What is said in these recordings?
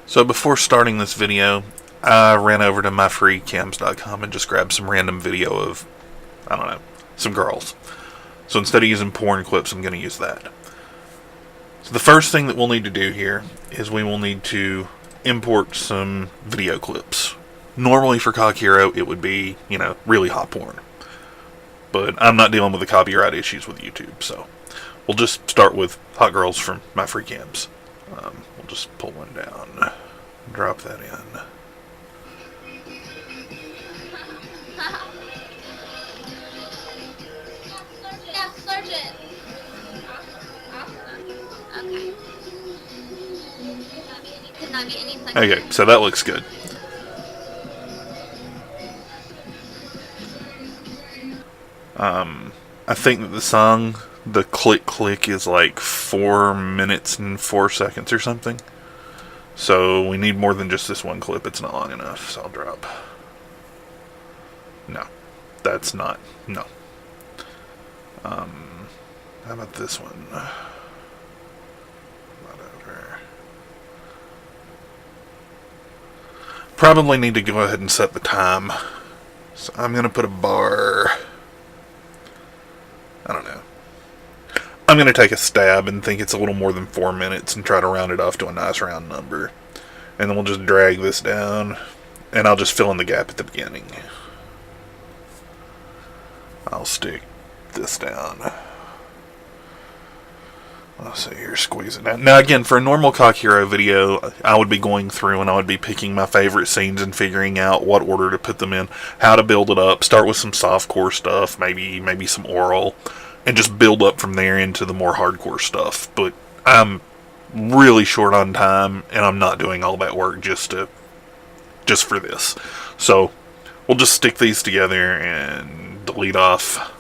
So before starting this video, I ran over to myfreecams.com and just grabbed some random video of, I don't know, some girls. So instead of using porn clips, I'm going to use that. So the first thing that we'll need to do here is we will need to import some video clips. Normally for Cock Hero, it would be, really hot porn. But I'm not dealing with the copyright issues with YouTube, so we'll just start with hot girls from MyFreeCams. We'll just pull one down, drop that in. Okay, so that looks good. I think that the song, the click click, is like 4 minutes and 4 seconds or something. So we need more than just this one clip. It's not long enough, so I'll drop. No, that's not. No. How about this one? Whatever. Probably need to go ahead and set the time. So I'm going to put a bar. I don't know. I'm going to take a stab and think it's a little more than 4 minutes and try to round it off to a nice round number. And then we'll just drag this down, and I'll just fill in the gap at the beginning. I'll stick this down. Let's see here, squeeze it down. Now again, for a normal Cock Hero video, I would be going through and I would be picking my favorite scenes and figuring out what order to put them in, how to build it up, start with some softcore stuff, maybe some oral, and just build up from there into the more hardcore stuff. But I'm really short on time, and I'm not doing all that work just for this. So we'll just stick these together and delete off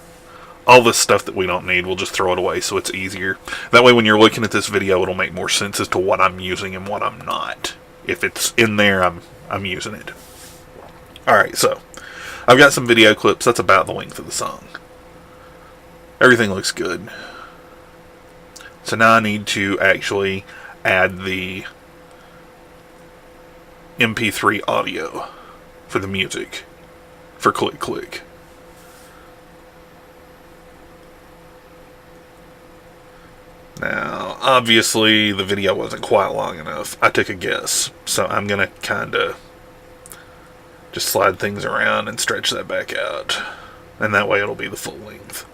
all this stuff that we don't need. We'll just throw it away so it's easier. That way when you're looking at this video, it'll make more sense as to what I'm using and what I'm not. If it's in there, I'm using it. Alright, so I've got some video clips. That's about the length of the song. Everything looks good. So now I need to actually add the MP3 audio for the music for Click Click. Now, obviously, the video wasn't quite long enough. I took a guess, so I'm going to kind of just slide things around and stretch that back out. And that way it'll be the full length.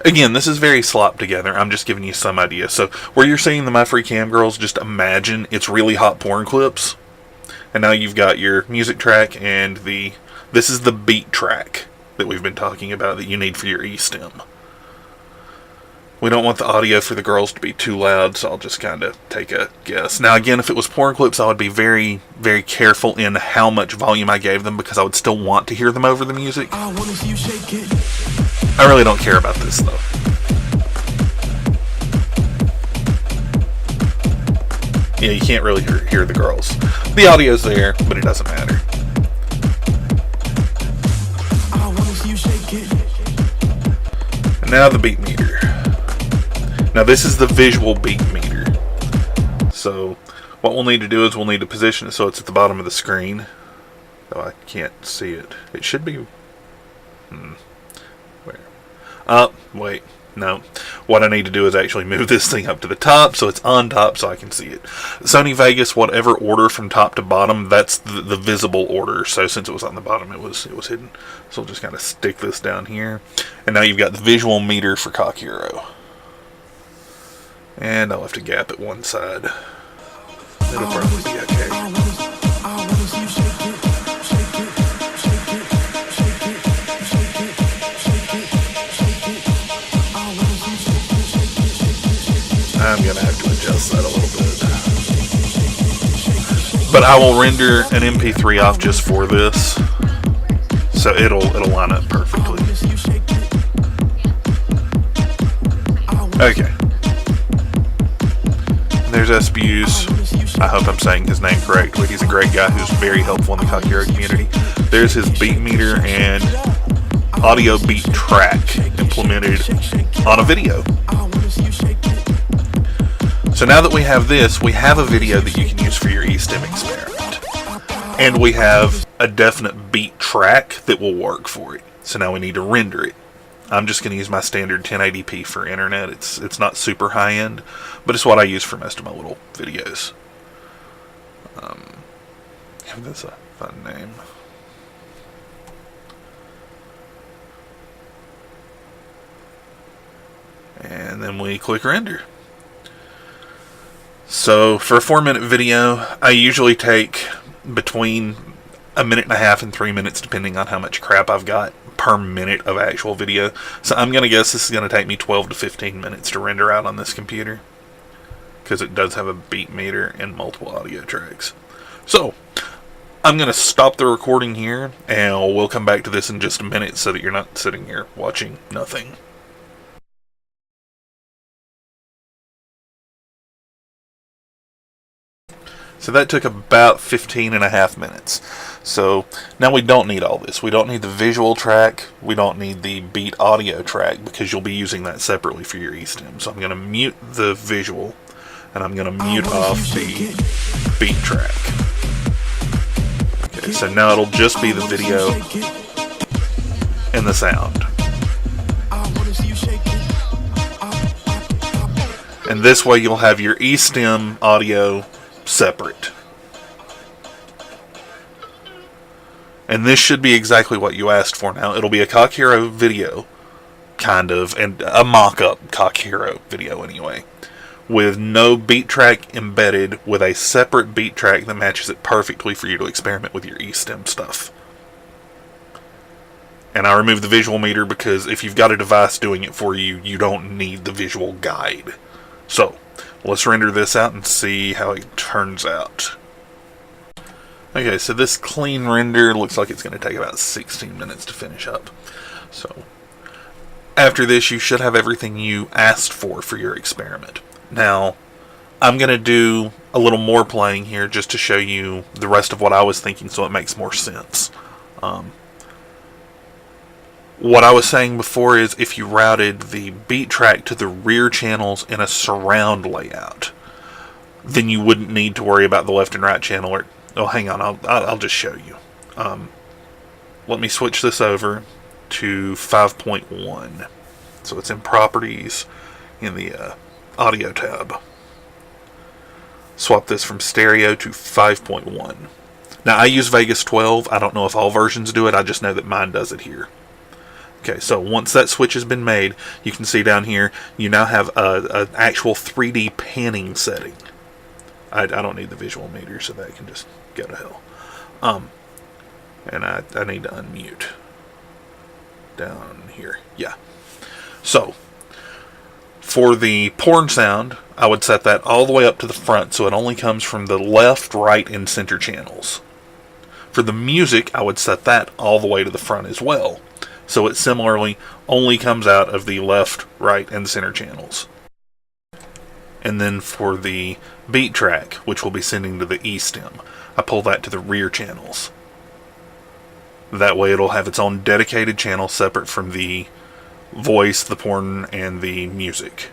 Again, this is very slopped together. I'm just giving you some idea. So, where you're seeing the MyFreeCam girls, just imagine it's really hot porn clips. And now you've got your music track and this is the beat track that we've been talking about that you need for your Estim. We don't want the audio for the girls to be too loud, so I'll just kind of take a guess. Now again, if it was porn clips, I would be very, very careful in how much volume I gave them because I would still want to hear them over the music. I really don't care about this though. Yeah, you can't really hear the girls. The audio's there, but it doesn't matter. And now the beat meter. Now this is the visual beat meter. So what we'll need to do is we'll need to position it so it's at the bottom of the screen. Though I can't see it. It should be... Where? Wait. No. What I need to do is actually move this thing up to the top so it's on top so I can see it. Sony Vegas, whatever order from top to bottom, that's the visible order. So since it was on the bottom, it was hidden. So we'll just kind of stick this down here. And now you've got the visual meter for Cock Hero. And I'll have to gap at one side. It'll probably be okay. I'm going to have to adjust that a little bit. But I will render an MP3 off just for this. So it'll line up perfectly. Okay. There's SBU's. I hope I'm saying his name correct, but he's a great guy who's very helpful in the Cock Hero community. There's his beat meter and audio beat track implemented on a video. So now that we have this, we have a video that you can use for your Estim experiment. And we have a definite beat track that will work for it. So now we need to render it. I'm just going to use my standard 1080p for internet. It's not super high end, but it's what I use for most of my little videos. Give this a fun name. And then we click render. So for a 4-minute video, I usually take between 1.5 minutes and 3 minutes, depending on how much crap I've got per minute of actual video. So I'm going to guess this is going to take me 12 to 15 minutes to render out on this computer, because it does have a beat meter and multiple audio tracks. So I'm going to stop the recording here, and we'll come back to this in just a minute so that you're not sitting here watching nothing. So that took about 15.5 minutes. So now we don't need all this. We don't need the visual track. We don't need the beat audio track, because you'll be using that separately for your Estim. So I'm going to mute the visual, and I'm going to mute off the beat track. Okay, so now it'll just be the video and the sound. And this way you'll have your Estim audio separate. And this should be exactly what you asked for now. It'll be a Cock Hero video, kind of, and a mock-up Cock Hero video anyway, with no beat track embedded, with a separate beat track that matches it perfectly for you to experiment with your Estim stuff. And I removed the visual meter because if you've got a device doing it for you, you don't need the visual guide. So let's render this out and see how it turns out. Okay, so this clean render looks like it's going to take about 16 minutes to finish up. So after this, you should have everything you asked for your experiment. Now, I'm going to do a little more playing here just to show you the rest of what I was thinking, so it makes more sense. What I was saying before is if you routed the beat track to the rear channels in a surround layout, then you wouldn't need to worry about the left and right channel. Or, oh, hang on, I'll just show you. Let me switch this over to 5.1. So it's in Properties in the Audio tab. Swap this from stereo to 5.1. Now I use Vegas 12. I don't know if all versions do it. I just know that mine does it here. Okay, so once that switch has been made, you can see down here, you now have an actual 3D panning setting. I don't need the visual meter, so that can just go to hell. And I need to unmute down here. Yeah. So, for the porn sound, I would set that all the way up to the front, so it only comes from the left, right, and center channels. For the music, I would set that all the way to the front as well, so it similarly only comes out of the left, right, and center channels. And then for the beat track, which we'll be sending to the Estim, I pull that to the rear channels. That way it'll have its own dedicated channel separate from the voice, the porn, and the music.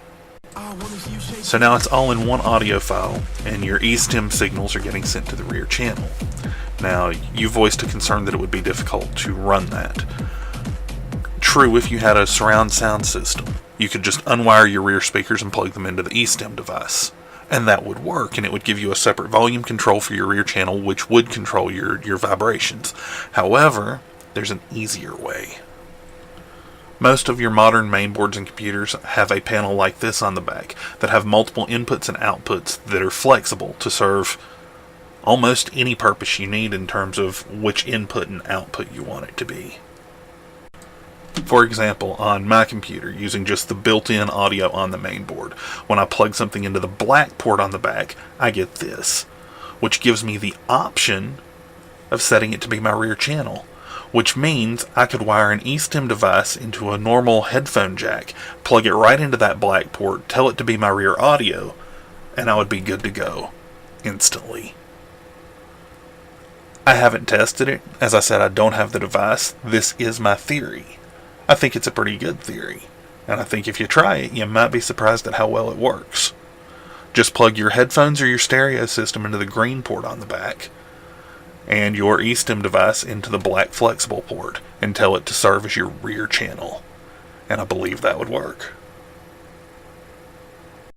So now it's all in one audio file, and your Estim signals are getting sent to the rear channel. Now, you voiced a concern that it would be difficult to run that. True, if you had a surround sound system, you could just unwire your rear speakers and plug them into the Estim device, and that would work, and it would give you a separate volume control for your rear channel, which would control your vibrations. However, there's an easier way. Most of your modern mainboards and computers have a panel like this on the back that have multiple inputs and outputs that are flexible to serve almost any purpose you need in terms of which input and output you want it to be. For example, on my computer, using just the built-in audio on the main board, when I plug something into the black port on the back, I get this, which gives me the option of setting it to be my rear channel, which means I could wire an Estim device into a normal headphone jack, plug it right into that black port, tell it to be my rear audio, and I would be good to go instantly. I haven't tested it. As I said, I don't have the device. This is my theory. I think it's a pretty good theory, and I think if you try it, you might be surprised at how well it works. Just plug your headphones or your stereo system into the green port on the back, and your Estim device into the black flexible port, and tell it to serve as your rear channel. And I believe that would work.